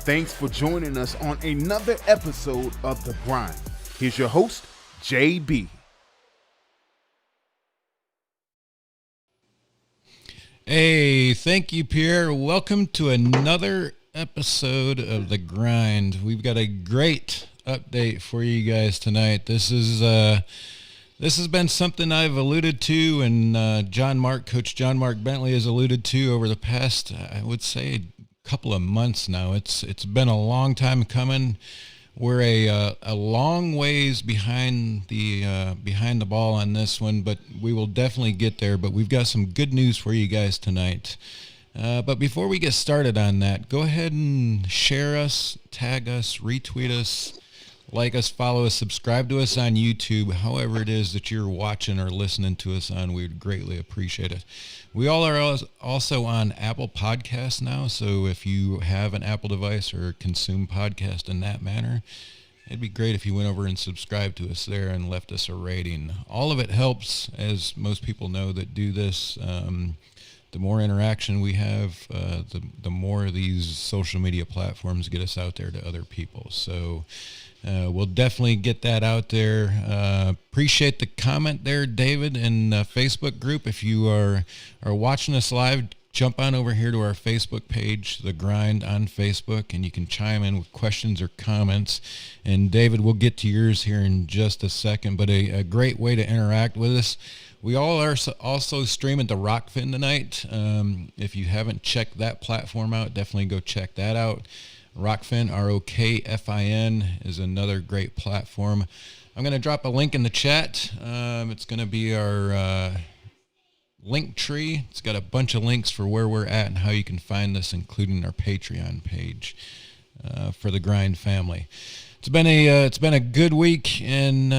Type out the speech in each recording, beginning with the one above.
Thanks for joining us on another episode of The Grind. Here's your host, JB. Hey, thank you, Pierre. Welcome to another episode of The Grind. We've got a great update for you guys tonight. This has been something I've alluded to, and Coach JohnMark Bentley has alluded to over the past, I would say, couple of months now. It's been a long time coming. We're a long ways behind the ball on this one, but we will definitely get there. But we've got some good news for you guys tonight. But before we get started on that, go ahead and share us, tag us, retweet us, like us, follow us, subscribe to us on YouTube, however it is that you're watching or listening to us on. We'd greatly appreciate it. We all are also on Apple Podcasts now, so if you have an Apple device or consume podcast in that manner, it'd be great if you went over and subscribed to us there and left us a rating. All of it helps, as most people know that do this. The more interaction we have, the more these social media platforms get us out there to other people. So we'll definitely get that out there. Appreciate the comment there, David, in the Facebook group. If you are watching us live, jump on over here to our Facebook page, The Grind on Facebook, and you can chime in with questions or comments. And David, we'll get to yours here in just a second, but a great way to interact with us. We all are also streaming to Rockfin tonight. If you haven't checked that platform out, definitely go check that out. Rockfin, ROKFIN, is another great platform. I'm going to drop a link in the chat. It's going to be our link tree. It's got a bunch of links for where we're at and how you can find us, including our Patreon page for the Grind family. It's been a good week, and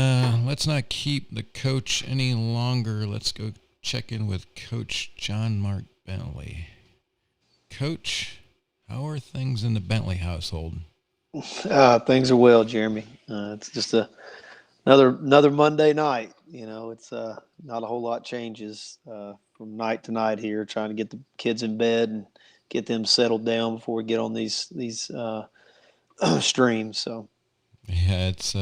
let's not keep the coach any longer. Let's go check in with Coach JohnMark Bentley. Coach, how are things in the Bentley household? Things are well, Jeremy. It's just another Monday night. You know, it's not a whole lot changes from night to night here. Trying to get the kids in bed and get them settled down before we get on these streams. So. Yeah, it's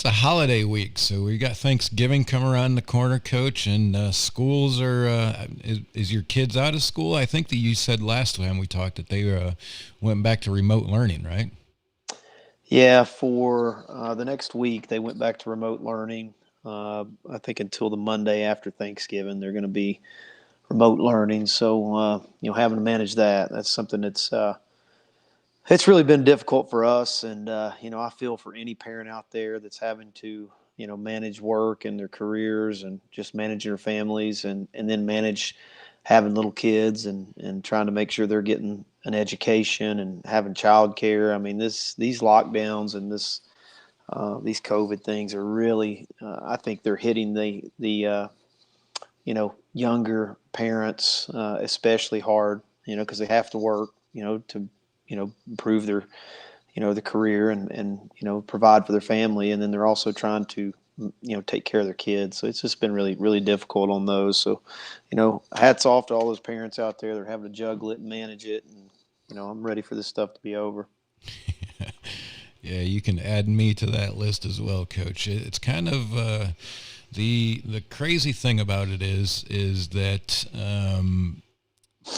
a holiday week, so we got Thanksgiving coming around the corner, Coach, and schools are. Is your kids out of school? I think that you said last time we talked that they went back to remote learning, right? Yeah, for the next week they went back to remote learning. I think until the Monday after Thanksgiving they're going to be remote learning. So having to manage that's something that's. It's really been difficult for us, and I feel for any parent out there that's having to manage work and their careers and just manage their families and then manage having little kids and trying to make sure they're getting an education and having childcare. I mean, these lockdowns and these COVID things are really I think they're hitting the younger parents especially hard, because they have to work to improve their, their career and provide for their family. And then they're also trying to, take care of their kids. So it's just been really, really difficult on those. So, hats off to all those parents out there. They're having to juggle it and manage it. And, I'm ready for this stuff to be over. Yeah, you can add me to that list as well, Coach. It's kind of the crazy thing about it is that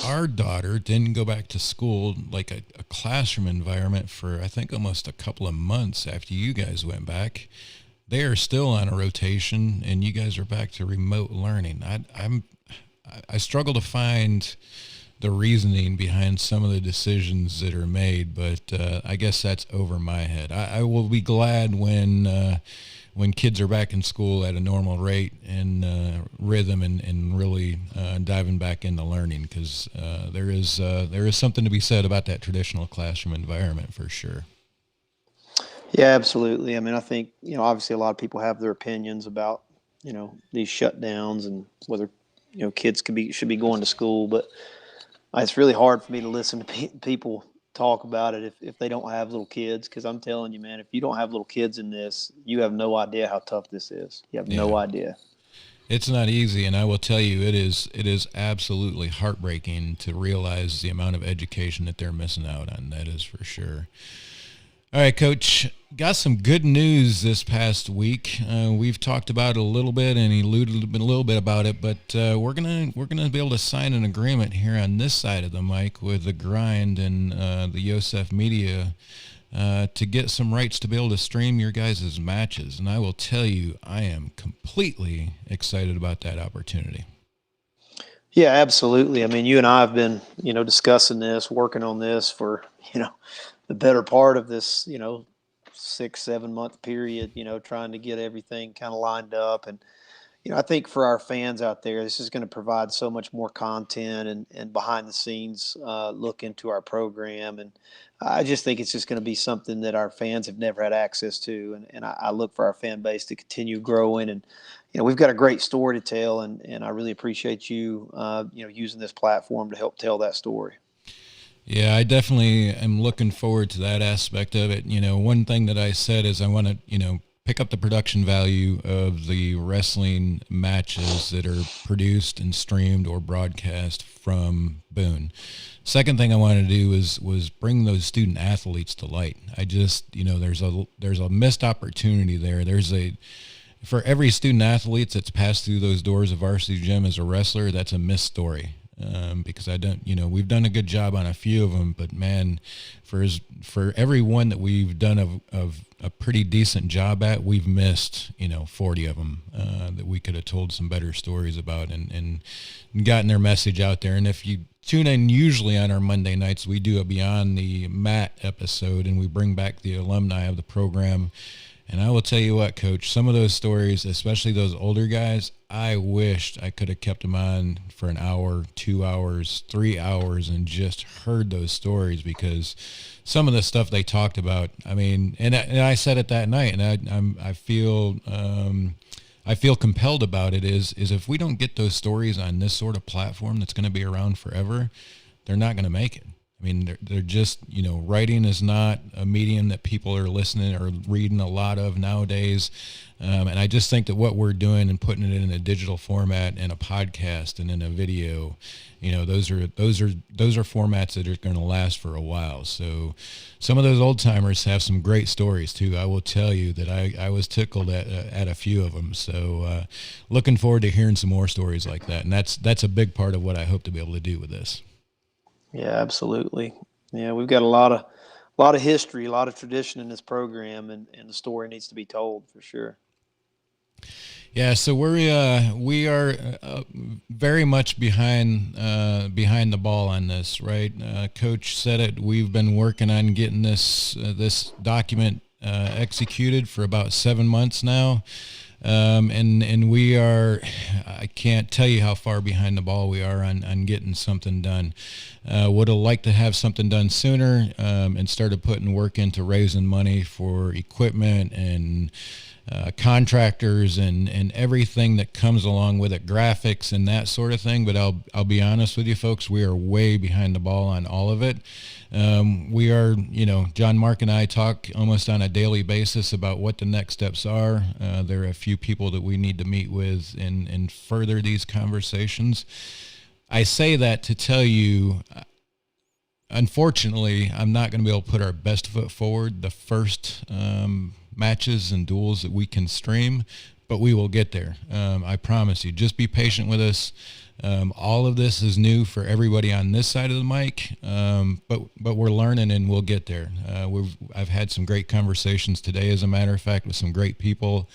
our daughter didn't go back to school, like a classroom environment, for I think almost a couple of months after you guys went back. They are still on a rotation, and you guys are back to remote learning. I struggle to find the reasoning behind some of the decisions that are made, but I guess that's over my head. I will be glad when kids are back in school at a normal rate and rhythm and really diving back into learning, because there is something to be said about that traditional classroom environment for sure. Yeah, absolutely. I mean, I think, obviously a lot of people have their opinions about, these shutdowns and whether, kids should be going to school, but it's really hard for me to listen to people talk about it if they don't have little kids, because I'm telling you, man, if you don't have little kids in this, you have no idea how tough this is. You have no idea. It's not easy, and I will tell you, it is absolutely heartbreaking to realize the amount of education that they're missing out on. That is for sure. All right, Coach, got some good news this past week. We've talked about it a little bit and alluded a little bit about it, but we're gonna be able to sign an agreement here on this side of the mic with the Grind and the Yosef Media to get some rights to be able to stream your guys' matches. And I will tell you, I am completely excited about that opportunity. Yeah, absolutely. I mean, you and I have been, discussing this, working on this for, the better part of this, 6-7 month period, trying to get everything kind of lined up. And, I think for our fans out there, this is going to provide so much more content and behind the scenes look into our program. And I just think it's just going to be something that our fans have never had access to. And I look for our fan base to continue growing. And, we've got a great story to tell. And I really appreciate you, using this platform to help tell that story. Yeah, I definitely am looking forward to that aspect of it. One thing that I said is I want to, pick up the production value of the wrestling matches that are produced and streamed or broadcast from Boone. Second thing I wanted to do was bring those student athletes to light. I just, there's a missed opportunity there. For every student athlete that's passed through those doors of Varsity Gym as a wrestler, that's a missed story. Because we've done a good job on a few of them, but man, for every one that we've done of a pretty decent job at, we've missed 40 of them that we could have told some better stories about and gotten their message out there. And if you tune in, usually on our Monday nights, we do a Beyond the Mat episode, and we bring back the alumni of the program. And I will tell you what, Coach, some of those stories, especially those older guys, I wished I could have kept them on for an hour, 2 hours, 3 hours, and just heard those stories, because some of the stuff they talked about, I mean, and I said it that night, and I feel compelled about it, is if we don't get those stories on this sort of platform that's going to be around forever, they're not going to make it. I mean, they're just, writing is not a medium that people are listening or reading a lot of nowadays. And I just think that what we're doing and putting it in a digital format and a podcast and in a video, those are formats that are going to last for a while. So some of those old timers have some great stories too. I will tell you that I was tickled at a few of them. So looking forward to hearing some more stories like that. And that's a big part of what I hope to be able to do with this. Yeah, absolutely. Yeah, we've got a lot of history, a lot of tradition in this program, and the story needs to be told for sure. Yeah, so we are very much behind the ball on this, right? Coach said it. We've been working on getting this document executed for about 7 months now. And we are, I can't tell you how far behind the ball we are on getting something done. Would have liked to have something done sooner, and started putting work into raising money for equipment and contractors and everything that comes along with it, graphics and that sort of thing. But I'll be honest with you folks, we are way behind the ball on all of it. We are, JohnMark and I talk almost on a daily basis about what the next steps are. There are a few people that we need to meet with and further these conversations. I say that to tell you, unfortunately, I'm not going to be able to put our best foot forward the first matches and duels that we can stream, but we will get there. I promise you. Just be patient with us. All of this is new for everybody on this side of the mic, but we're learning and we'll get there. I've had some great conversations today, as a matter of fact, with some great people.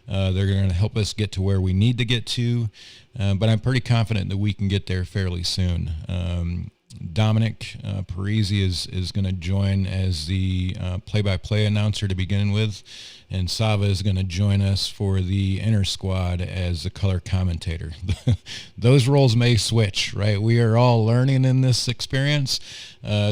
They're going to help us get to where we need to get to, but I'm pretty confident that we can get there fairly soon. Dominic Parisi is going to join as the play-by-play announcer to begin with, and Sava is going to join us for the inner squad as the color commentator. Those roles may switch, right? We are all learning in this experience.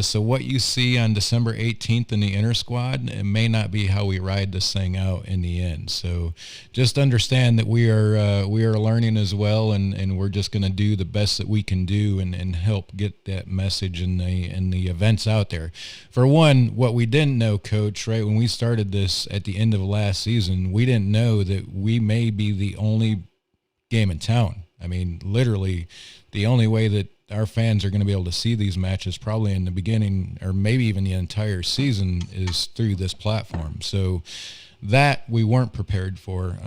So what you see on December 18th in the inner squad, it may not be how we ride this thing out in the end. So just understand that we are learning as well, and we're just going to do the best that we can do and help get that message and the events out there. For one, what we didn't know, Coach, right, when we started this at the end of last season, we didn't know that we may be the only game in town. I mean, literally the only way that our fans are going to be able to see these matches probably in the beginning or maybe even the entire season is through this platform. So that we weren't prepared for.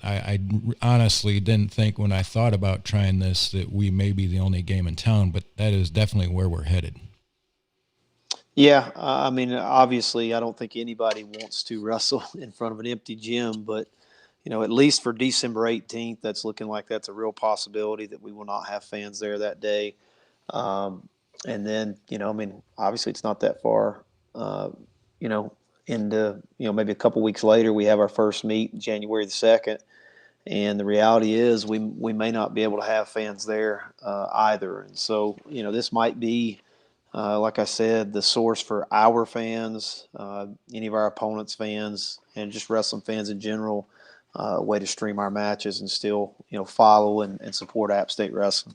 I honestly didn't think when I thought about trying this that we may be the only game in town, but that is definitely where we're headed. Yeah, I mean, obviously, I don't think anybody wants to wrestle in front of an empty gym, but at least for December 18th, that's looking like that's a real possibility that we will not have fans there that day. And then, I mean, obviously, it's not that far, into maybe a couple weeks later, we have our first meet, January the 2nd. And the reality is we may not be able to have fans there either. And so, this might be, like I said, the source for our fans, any of our opponents' fans, and just wrestling fans in general, a way to stream our matches and still, follow and support App State Wrestling.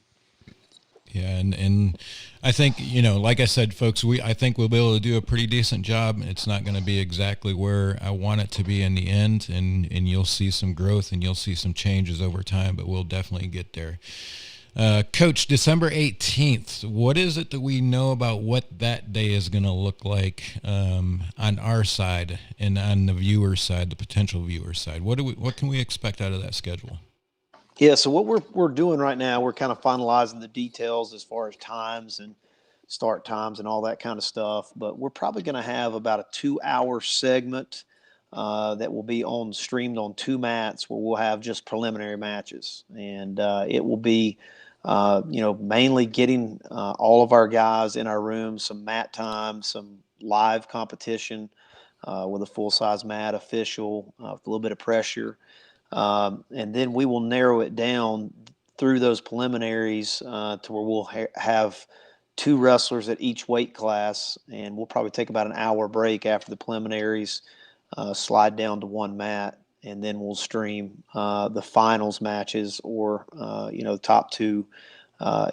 Yeah, and I think, like I said, folks, I think we'll be able to do a pretty decent job. It's not going to be exactly where I want it to be in the end, and you'll see some growth and you'll see some changes over time, but we'll definitely get there. Coach, December 18th, what is it that we know about what that day is going to look like on our side and on the viewer side, the potential viewer side? What can we expect out of that schedule? Yeah, so what we're doing right now, we're kind of finalizing the details as far as times and start times and all that kind of stuff. But we're probably going to have about a 2-hour segment that will be streamed on 2 mats where we'll have just preliminary matches, and it will be mainly getting all of our guys in our room, some mat time, some live competition with a full-size mat official with a little bit of pressure. And then we will narrow it down through those preliminaries to where we'll have 2 wrestlers at each weight class, and we'll probably take about an hour break after the preliminaries, slide down to 1 mat, and then we'll stream the finals matches or, the top 2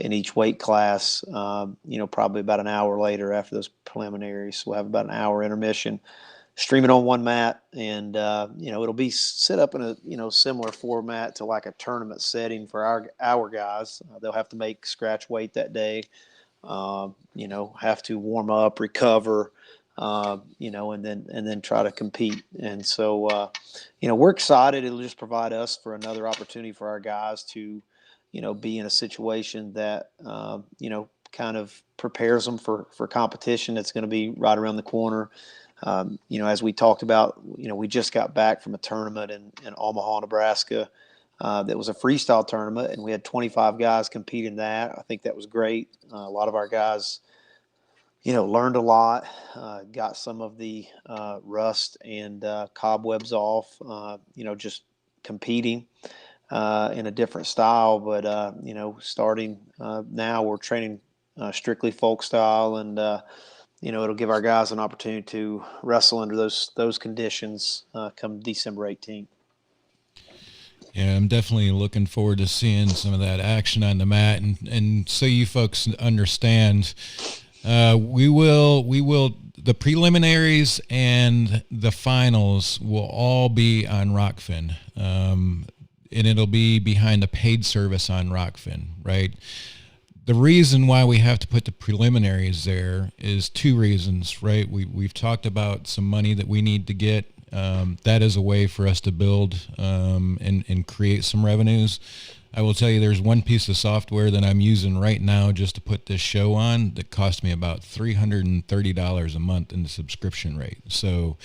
in each weight class, probably about an hour later after those preliminaries. So we'll have about an hour intermission. Stream it on 1 mat, and it'll be set up in a similar format to like a tournament setting for our guys. They'll have to make scratch weight that day, have to warm up, recover, and then try to compete. And so we're excited. It'll just provide us for another opportunity for our guys to be in a situation that kind of prepares them for competition that's going to be right around the corner. As we talked about, we just got back from a tournament in Omaha, Nebraska. That was a freestyle tournament, and we had 25 guys compete in that. I think that was great. A lot of our guys, learned a lot, got some of the rust and cobwebs off, just competing in a different style. But, starting now, we're training strictly folk style, and it'll give our guys an opportunity to wrestle under those conditions come December 18th. Yeah, I'm definitely looking forward to seeing some of that action on the mat. And so you folks understand, we will, the preliminaries and the finals will all be on Rockfin. And it'll be behind the paid service on Rockfin, right? The reason why we have to put the preliminaries there is 2 reasons, right? We've talked about some money that we need to get. That is a way for us to build and create some revenues. I will tell you there's one piece of software that I'm using right now just to put this show on that cost me about $330 a month in the subscription rate. So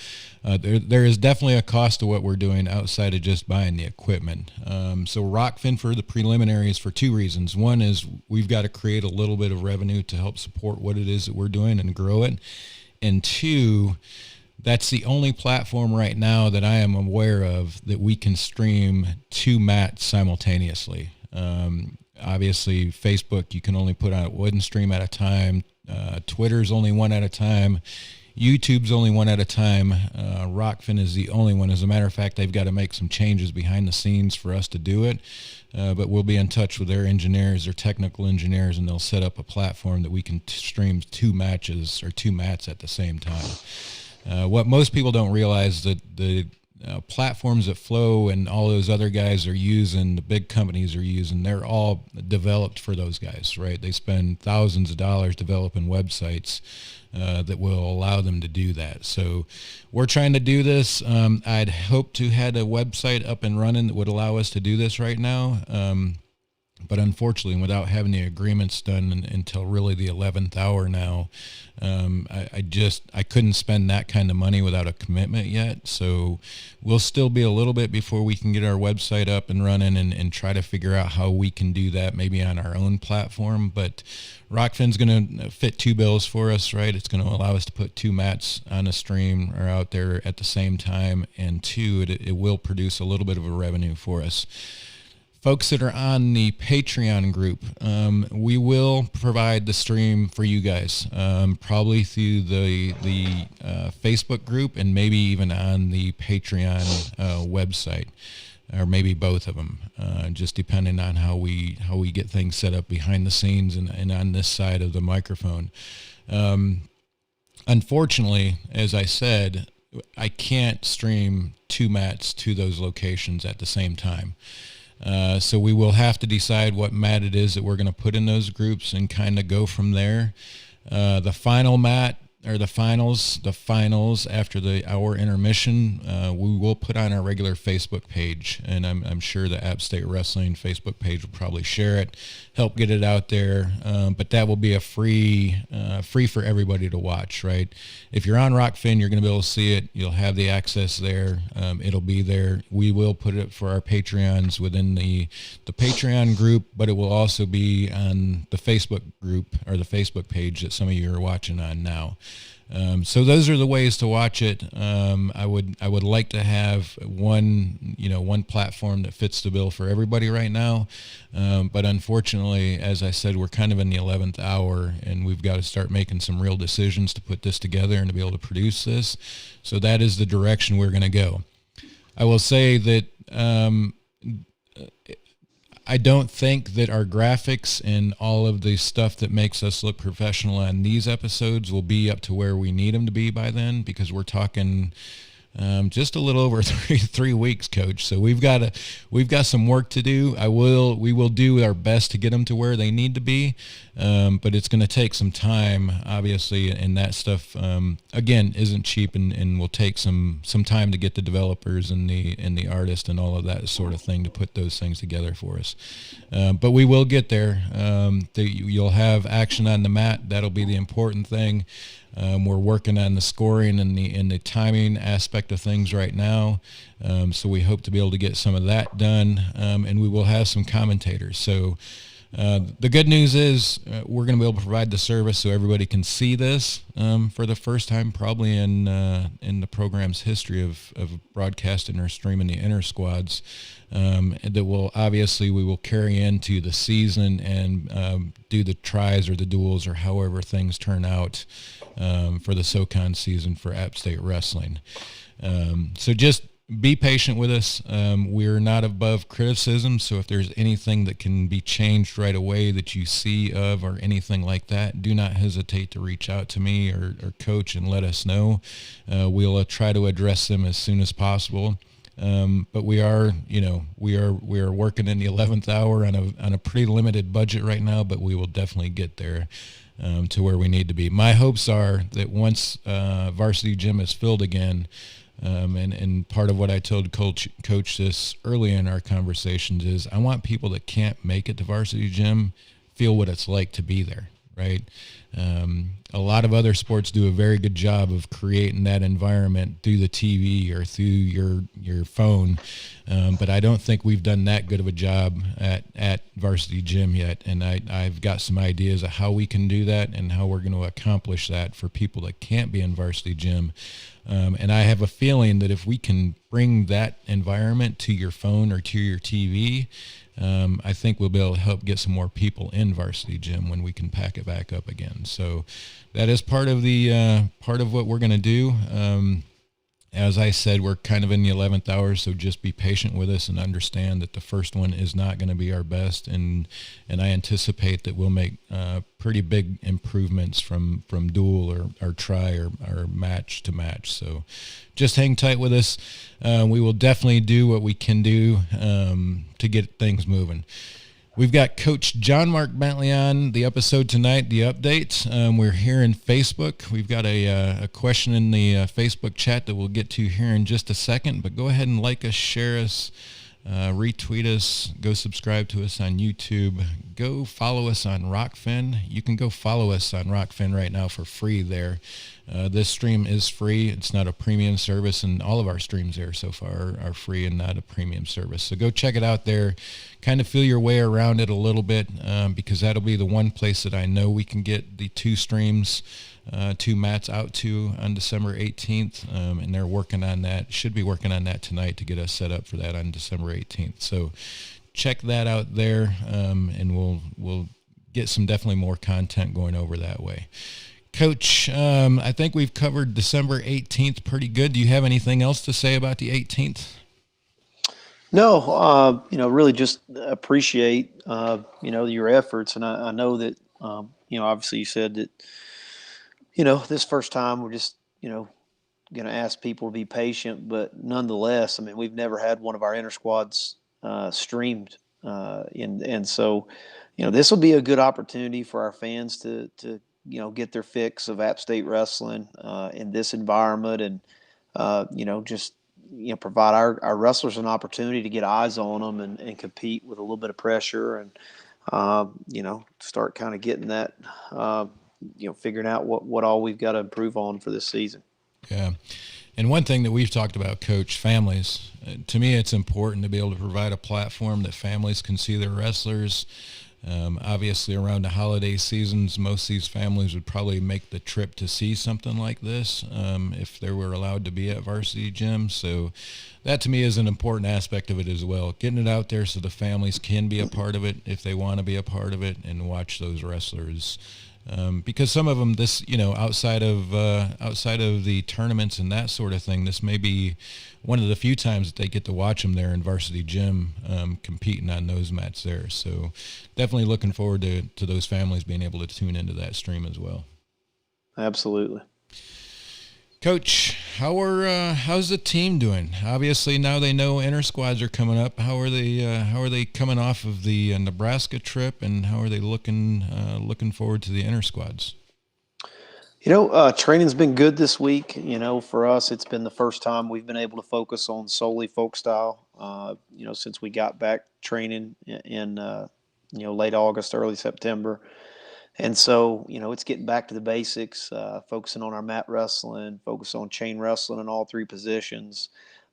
there is definitely a cost to what we're doing outside of just buying the equipment. So Rockfin for the preliminaries for 2 reasons. One is we've got to create a little bit of revenue to help support what it is that we're doing and grow it. And 2, that's the only platform right now that I am aware of that we can stream 2 mats simultaneously. Obviously, Facebook, you can only put out 1 stream at a time. Twitter's only 1 at a time. YouTube's only 1 at a time. Rockfin is the only one. As a matter of fact, they've got to make some changes behind the scenes for us to do it. But we'll be in touch with their engineers, their technical engineers, and they'll set up a platform that we can stream 2 matches or 2 mats at the same time. What most people don't realize that the platforms that Flow and all those other guys are using, the big companies are using, they're all developed for those guys, right? They spend thousands of dollars developing websites that will allow them to do that. So we're trying to do this. I'd hope to had a website up and running that would allow us to do this right now. But unfortunately, without having the agreements done until really the 11th hour now, I couldn't spend that kind of money without a commitment yet. So we'll still be a little bit before we can get our website up and running and try to figure out how we can do that maybe on our own platform. But Rockfin's going to fit two bills for us, right? It's going to allow us to put two mats on a stream or out there at the same time. And two, it will produce a little bit of a revenue for us. Folks that are on the Patreon group, we will provide the stream for you guys, probably through the Facebook group and maybe even on the Patreon website, or maybe both of them, just depending on how we get things set up behind the scenes and on this side of the microphone. Unfortunately, as I said, I can't stream two mats to those locations at the same time. So we will have to decide what mat it is that we're going to put in those groups and kind of go from there. The final mat, or the finals after the hour intermission, we will put on our regular Facebook page, and I'm sure the App State Wrestling Facebook page will probably share it, help get it out there. But that will be a free for everybody to watch, right? If you're on Rockfin, you're going to be able to see it. You'll have the access there. It'll be there. We will put it for our Patreons within the Patreon group, but it will also be on the Facebook group or the Facebook page that some of you are watching on now. So those are the ways to watch it. I would like to have one platform that fits the bill for everybody right now. But unfortunately, as I said, we're kind of in the 11th hour, and we've got to start making some real decisions to put this together and to be able to produce this. So that is the direction we're going to go. I will say that I don't think that our graphics and all of the stuff that makes us look professional on these episodes will be up to where we need them to be by then, because we're talking just a little over three weeks, Coach. So we've got some work to do. We will do our best to get them to where they need to be, but it's going to take some time, obviously, and that stuff again isn't cheap and will take some time to get the developers and the artist and all of that sort of thing to put those things together for us. But we will get there. You'll have action on the mat. That'll be the important thing. We're working on the scoring and the timing aspect of things right now. So we hope to be able to get some of that done. And we will have some commentators. So the good news is we're going to be able to provide the service so everybody can see this for the first time probably in the program's history of broadcasting or streaming the inner squads. That we will carry into the season and do the tries or the duels or however things turn out for the SoCon season for App State Wrestling. So just be patient with us. We're not above criticism, so if there's anything that can be changed right away that you see of or anything like that, do not hesitate to reach out to me or Coach and let us know. We'll try to address them as soon as possible. But we are working in the 11th hour on a pretty limited budget right now, but we will definitely get there to where we need to be. My hopes are that once Varsity Gym is filled again, and part of what I told Coach this early in our conversations is I want people that can't make it to Varsity Gym feel what it's like to be there, right? A lot of other sports do a very good job of creating that environment through the TV or through your phone, but I don't think we've done that good of a job at Varsity Gym yet, and I've got some ideas of how we can do that and how we're going to accomplish that for people that can't be in Varsity Gym. And I have a feeling that if we can bring that environment to your phone or to your TV, I think we'll be able to help get some more people in Varsity Gym when we can pack it back up again. So that is part of what we're going to do. As I said, we're kind of in the 11th hour, so just be patient with us and understand that the first one is not going to be our best, and I anticipate that we'll make pretty big improvements from dual or try or match to match. So just hang tight with us. We will definitely do what we can do to get things moving. We've got Coach JohnMark Bentley on the episode tonight, the update. We're here in Facebook. We've got a question in the Facebook chat that we'll get to here in just a second, but go ahead and like us, share us, retweet us, go subscribe to us on YouTube, go follow us on Rockfin. You can go follow us on Rockfin right now for free there. This stream is free. It's not a premium service, and all of our streams there so far are free and not a premium service. So go check it out there. Kind of feel your way around it a little bit, because that'll be the one place that I know we can get the two streams, two mats out to on December 18th, and they're working on that. Should be working on that tonight to get us set up for that on December 18th. So check that out there, and we'll get some definitely more content going over that way. Coach, I think we've covered December 18th pretty good. Do you have anything else to say about the 18th? No, really just appreciate, your efforts. And I know that, obviously you said that, this first time we're just, going to ask people to be patient. But nonetheless, I mean, we've never had one of our inter squads streamed. And so, this will be a good opportunity for our fans to get their fix of App State wrestling in this environment, and just provide our wrestlers an opportunity to get eyes on them and compete with a little bit of pressure, and start kind of getting that figuring out what all we've got to improve on for this season. Yeah. And one thing that we've talked about, Coach, families. To me, it's important to be able to provide a platform that families can see their wrestlers. Obviously, around the holiday seasons, most of these families would probably make the trip to see something like this if they were allowed to be at varsity gyms. So that, to me, is an important aspect of it as well. Getting it out there so the families can be a part of it if they want to be a part of it and watch those wrestlers. Because some of them, outside of the tournaments and that sort of thing, this may be one of the few times that they get to watch them there in varsity gym competing on those mats there. So definitely looking forward to those families being able to tune into that stream as well. Absolutely. Coach, how's the team doing? Obviously, now they know inter squads are coming up. How are they coming off of the Nebraska trip, and how are they looking forward to the inter squads? Training's been good this week. For us, it's been the first time we've been able to focus on solely folk style. Since we got back training in late August, early September. And so, it's getting back to the basics, focusing on our mat wrestling, focus on chain wrestling in all three positions.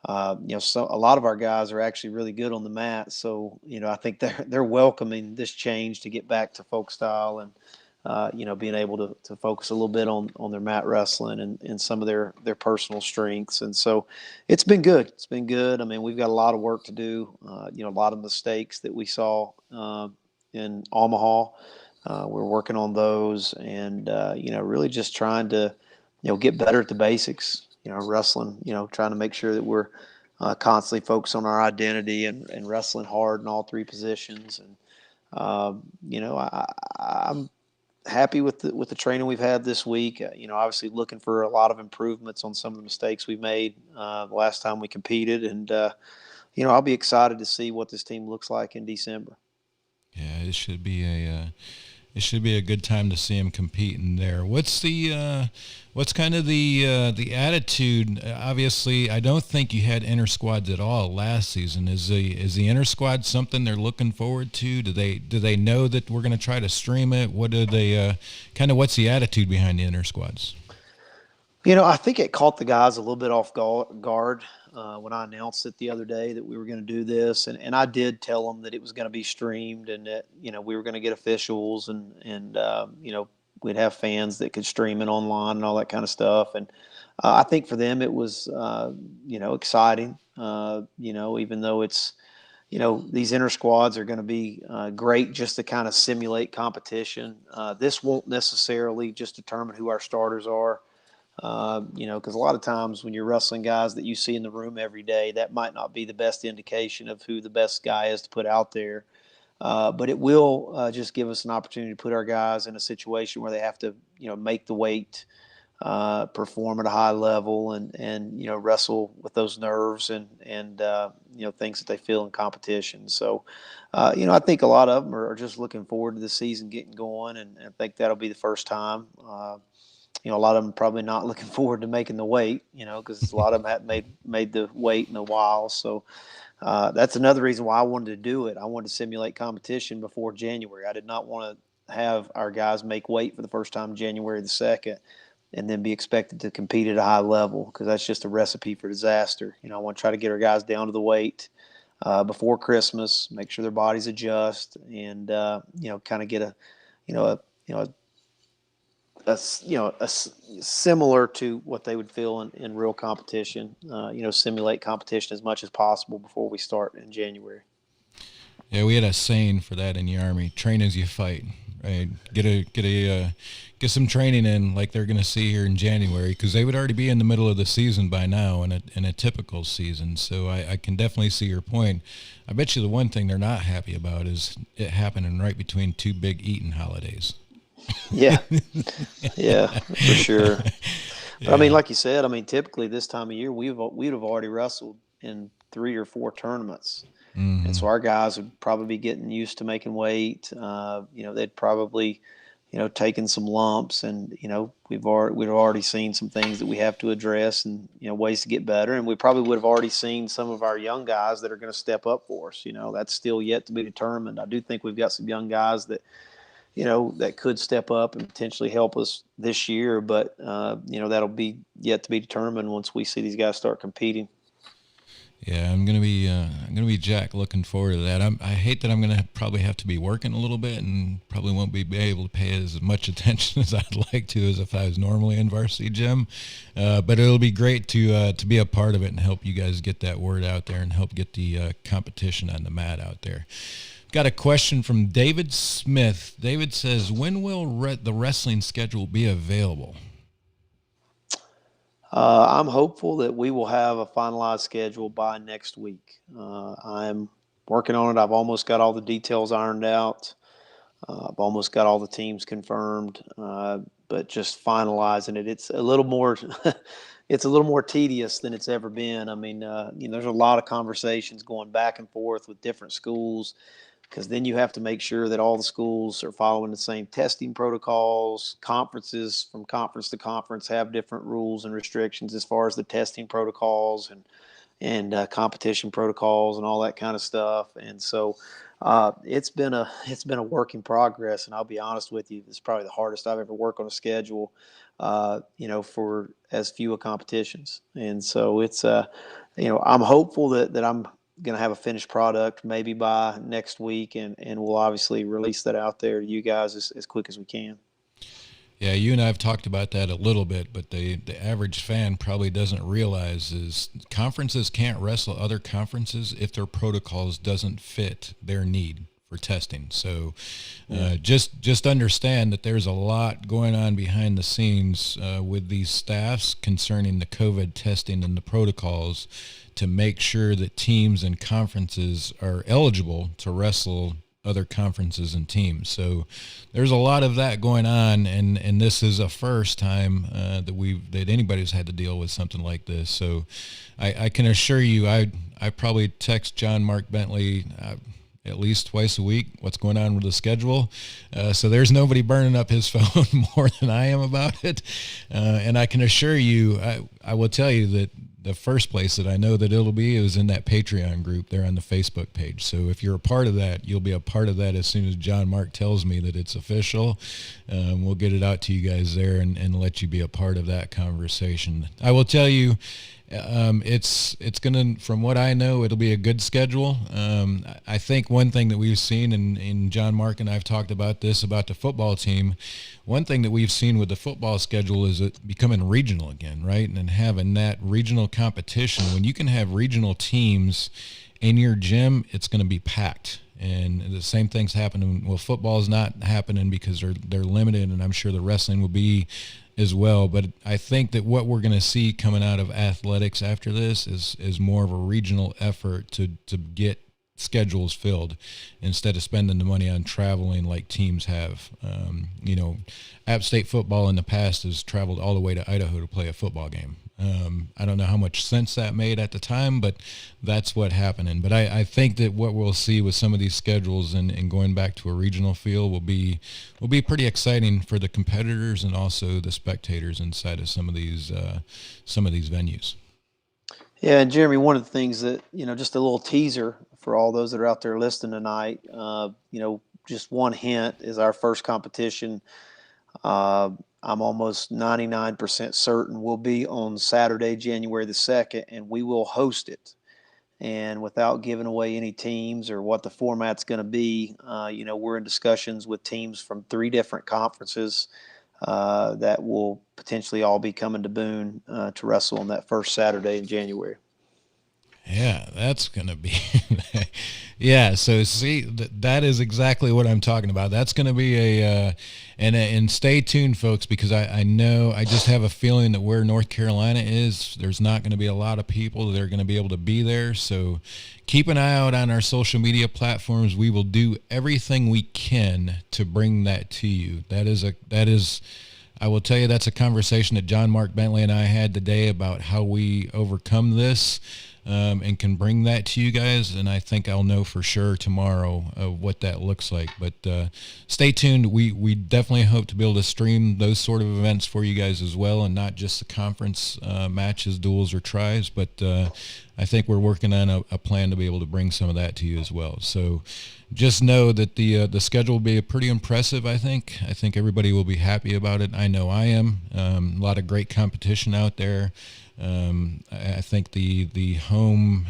So a lot of our guys are actually really good on the mat. So, I think they're welcoming this change to get back to folk style and, being able to focus a little bit on their mat wrestling and some of their personal strengths. And so it's been good. It's been good. I mean, we've got a lot of work to do, a lot of mistakes that we saw in Omaha. We're working on those and, really just trying to, get better at the basics, wrestling, trying to make sure that we're constantly focused on our identity and wrestling hard in all three positions. And, I'm happy with the training we've had this week. Obviously looking for a lot of improvements on some of the mistakes we made the last time we competed. And, I'll be excited to see what this team looks like in December. Yeah, it should be a good time to see him competing there. What's kind of the attitude? Obviously, I don't think you had inter squads at all last season. Is the inter squad something they're looking forward to? Do they know that we're going to try to stream it? What do they what's the attitude behind the inter squads? I think it caught the guys a little bit off guard when I announced it the other day that we were going to do this. And I did tell them that it was going to be streamed and that, we were going to get officials and we'd have fans that could stream it online and all that kind of stuff. And I think for them it was, exciting, even though it's, these inter squads are going to be great just to kind of simulate competition. This won't necessarily just determine who our starters are. Because a lot of times when you're wrestling guys that you see in the room every day, that might not be the best indication of who the best guy is to put out there. But it will just give us an opportunity to put our guys in a situation where they have to, make the weight, perform at a high level, and wrestle with those nerves and things that they feel in competition. So, I think a lot of them are just looking forward to the season getting going, and I think that'll be the first time. A lot of them probably not looking forward to making the weight, because a lot of them hadn't made the weight in a while. So that's another reason why I wanted to do it. I wanted to simulate competition before January. I did not want to have our guys make weight for the first time January the 2nd and then be expected to compete at a high level, because that's just a recipe for disaster. I want to try to get our guys down to the weight before Christmas, make sure their bodies adjust, and kind of get a similar to what they would feel in real competition. Simulate competition as much as possible before we start in January. Yeah, we had a saying for that in the Army: train as you fight. Right, get some training in like they're going to see here in January, because they would already be in the middle of the season by now in a typical season. So I can definitely see your point. I bet you the one thing they're not happy about is it happening right between two big eating holidays. Yeah, yeah, for sure. But I mean, like you said, typically this time of year we'd have already wrestled in 3 or 4 tournaments. Mm-hmm. And so our guys would probably be getting used to making weight. They'd probably, taken some lumps, and we've already seen some things that we have to address, and ways to get better. And we probably would have already seen some of our young guys that are going to step up for us. That's still yet to be determined. I do think we've got some young guys that that could step up and potentially help us this year, but that'll be yet to be determined once we see these guys start competing. Yeah, I'm gonna be Jack, looking forward to that. I hate that I'm gonna probably have to be working a little bit and probably won't be able to pay as much attention as I'd like to as if I was normally in varsity gym. But it'll be great to be a part of it and help you guys get that word out there and help get the competition on the mat out there. Got a question from David Smith. David says, when will the wrestling schedule be available? I'm hopeful that we will have a finalized schedule by next week. I'm working on it. I've almost got all the details ironed out. I've almost got all the teams confirmed, but just finalizing it, it's a little more it's a little more tedious than it's ever been. I mean, there's a lot of conversations going back and forth with different schools, because then you have to make sure that all the schools are following the same testing protocols. Conferences from conference to conference have different rules and restrictions as far as the testing protocols and competition protocols and all that kind of stuff. And so it's been a work in progress. And I'll be honest with you, it's probably the hardest I've ever worked on a schedule, for as few competitions. And so it's I'm hopeful that I'm going to have a finished product maybe by next week, and we'll obviously release that out there to you guys as quick as we can. Yeah, you and I have talked about that a little bit, but the average fan probably doesn't realize is conferences can't wrestle other conferences if their protocols doesn't fit their need for testing. So just understand that there's a lot going on behind the scenes with these staffs concerning the COVID testing and the protocols to make sure that teams and conferences are eligible to wrestle other conferences and teams. So there's a lot of that going on, and this is a first time that anybody's had to deal with something like this. So I can assure you, I probably text JohnMark Bentley at least twice a week what's going on with the schedule. So there's nobody burning up his phone more than I am about it. And I can assure you, I will tell you that the first place that I know that it'll be is in that Patreon group there on the Facebook page. So if you're a part of that, you'll be a part of that as soon as JohnMark tells me that it's official. We'll get it out to you guys there and let you be a part of that conversation. I will tell you, it's gonna, from what I know, it'll be a good schedule. I think one thing that we've seen, and JohnMark and I've talked about this about the football team. One thing that we've seen with the football schedule is it becoming regional again, right? And having that regional competition. When you can have regional teams in your gym, it's going to be packed. And the same thing's happening. Well, football is not happening because they're limited, and I'm sure the wrestling will be as well. But I think that what we're going to see coming out of athletics after this is more of a regional effort to get schedules filled instead of spending the money on traveling like teams have. App State football in the past has traveled all the way to Idaho to play a football game. I don't know how much sense that made at the time, but that's what happened. But I think that what we'll see with some of these schedules and going back to a regional feel will be pretty exciting for the competitors and also the spectators inside of some of these venues. Yeah, and Jeremy, one of the things that, just a little teaser for all those that are out there listening tonight, just one hint is our first competition. I'm almost 99% certain will be on Saturday, January the 2nd, and we will host it. And without giving away any teams or what the format's going to be, we're in discussions with teams from 3 different conferences that will potentially all be coming to Boone to wrestle on that first Saturday in January. Yeah, that's going to be – yeah, so see, that is exactly what I'm talking about. That's going to be and stay tuned, folks, because I know – I just have a feeling that where North Carolina is, there's not going to be a lot of people that are going to be able to be there. So keep an eye out on our social media platforms. We will do everything we can to bring that to you. That is I will tell you, that's a conversation that JohnMark Bentley and I had today about how we overcome this. And can bring that to you guys, and I think I'll know for sure tomorrow what that looks like. But stay tuned. We definitely hope to be able to stream those sort of events for you guys as well, and not just the conference matches, duels, or tries, but I think we're working on a plan to be able to bring some of that to you as well. So just know that the schedule will be pretty impressive, I think. I think everybody will be happy about it. I know I am. A lot of great competition out there. I think the home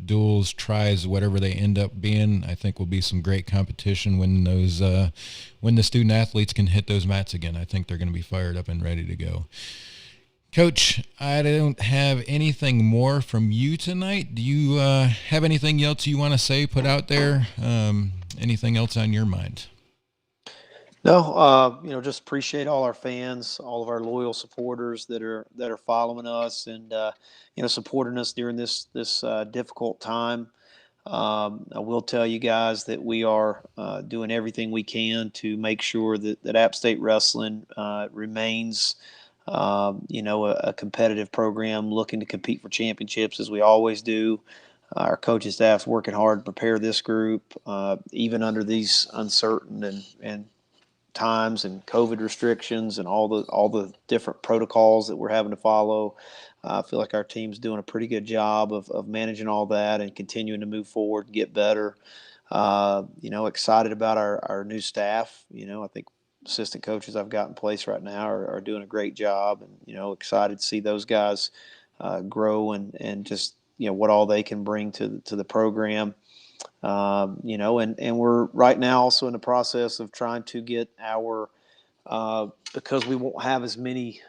duels, tries, whatever they end up being, I think will be some great competition when the student athletes can hit those mats again. I think they're going to be fired up and ready to go. Coach, I don't have anything more from you tonight. Do you have anything else you want to say, put out there? Anything else on your mind? No, just appreciate all our fans, all of our loyal supporters that are following us and supporting us during this difficult time. I will tell you guys that we are doing everything we can to make sure that App State Wrestling remains, a competitive program looking to compete for championships as we always do. Our coaching staff's working hard to prepare this group, even under these uncertain and times and COVID restrictions and all the different protocols that we're having to follow. I feel like our team's doing a pretty good job of managing all that and continuing to move forward and get better. Excited about our new staff. I think assistant coaches I've got in place right now are doing a great job, and excited to see those guys grow and just what all they can bring to the program. And we're right now also in the process of trying to get our because we won't have as many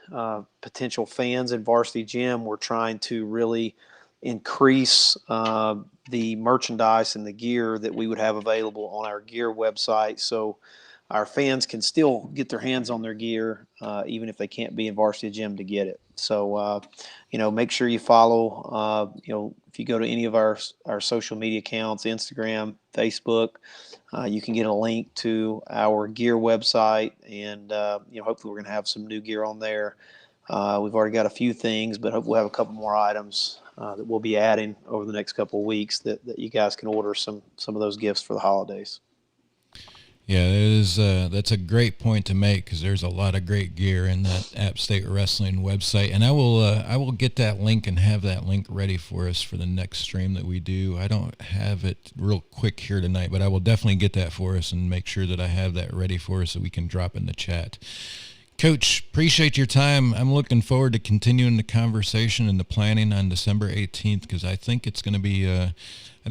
potential fans in Varsity Gym, we're trying to really increase the merchandise and the gear that we would have available on our gear website, so our fans can still get their hands on their gear even if they can't be in Varsity Gym to get it. So, make sure you follow, if you go to any of our social media accounts, Instagram, Facebook, you can get a link to our gear website, and, hopefully we're going to have some new gear on there. We've already got a few things, but hopefully we'll have a couple more items that we'll be adding over the next couple of weeks that you guys can order some of those gifts for the holidays. Yeah, that's a great point to make, because there's a lot of great gear in that App State Wrestling website, and I will get that link and have that link ready for us for the next stream that we do. I don't have it real quick here tonight, but I will definitely get that for us and make sure that I have that ready for us so we can drop in the chat. Coach, appreciate your time. I'm looking forward to continuing the conversation and the planning on December 18th, because I think it's going to be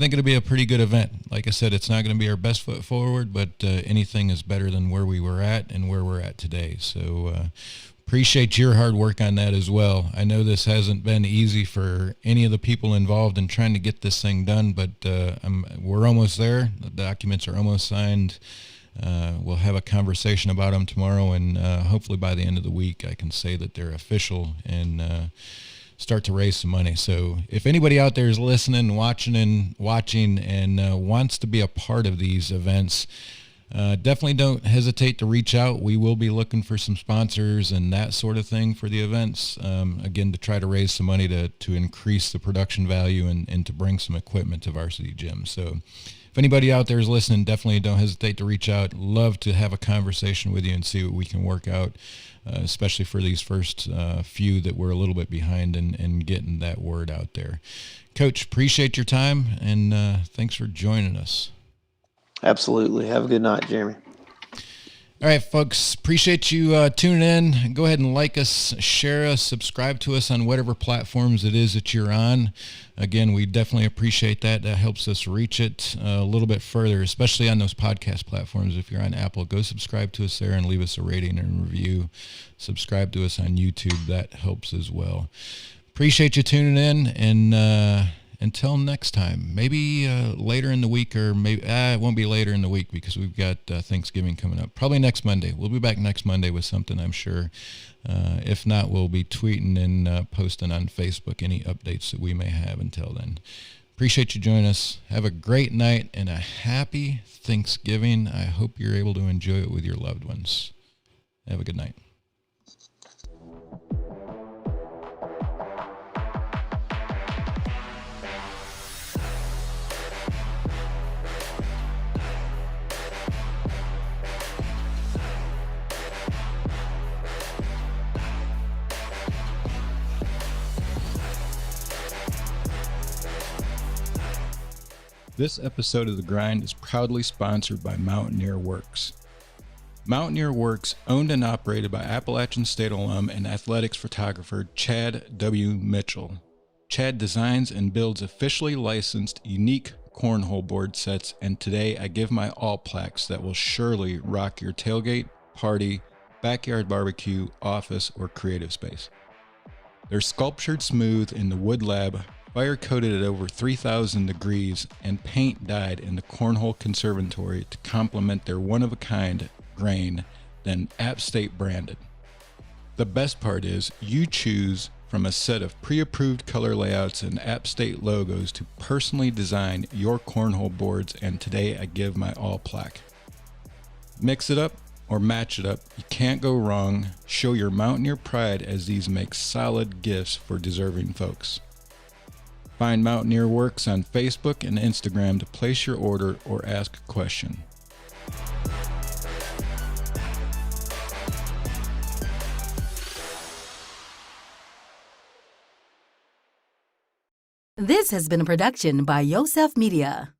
it'll be a pretty good event. Like I said, it's not going to be our best foot forward, but anything is better than where we were at and where we're at today. So appreciate your hard work on that as well. I know this hasn't been easy for any of the people involved in trying to get this thing done, but we're almost there. The documents are almost signed. We'll have a conversation about them tomorrow, and hopefully by the end of the week I can say that they're official and start to raise some money. So if anybody out there is listening, watching, and wants to be a part of these events, definitely don't hesitate to reach out. We will be looking for some sponsors and that sort of thing for the events. Again, to try to raise some money to increase the production value and to bring some equipment to Varsity Gym. So if anybody out there is listening, definitely don't hesitate to reach out. Love to have a conversation with you and see what we can work out, especially for these first few that we're a little bit behind in getting that word out there. Coach, appreciate your time, and thanks for joining us. Absolutely. Have a good night, Jeremy. All right, folks, appreciate you tuning in. Go ahead and like us, share us, subscribe to us on whatever platforms it is that you're on. Again, we definitely appreciate that. That helps us reach it a little bit further, especially on those podcast platforms. If you're on Apple, go subscribe to us there and leave us a rating and review. Subscribe to us on YouTube. That helps as well. Appreciate you tuning in, and until next time, maybe later in the week, or maybe it won't be later in the week because we've got Thanksgiving coming up. Probably next Monday. We'll be back next Monday with something, I'm sure. If not, we'll be tweeting and posting on Facebook any updates that we may have until then. Appreciate you joining us. Have a great night and a happy Thanksgiving. I hope you're able to enjoy it with your loved ones. Have a good night. This episode of The Grind is proudly sponsored by Mountaineer Works. Mountaineer Works, owned and operated by Appalachian State alum and athletics photographer Chad W. Mitchell. Chad designs and builds officially licensed, unique cornhole board sets, and today I give my all plaques that will surely rock your tailgate, party, backyard barbecue, office, or creative space. They're sculptured smooth in the wood lab, fire-coated at over 3,000 degrees, and paint dyed in the Cornhole Conservatory to complement their one-of-a-kind grain, then App State branded. The best part is you choose from a set of pre-approved color layouts and App State logos to personally design your cornhole boards, and today I give my all plaque. Mix it up or match it up, you can't go wrong. Show your Mountaineer pride as these make solid gifts for deserving folks. Find Mountaineer Works on Facebook and Instagram to place your order or ask a question. This has been a production by Yosef Media.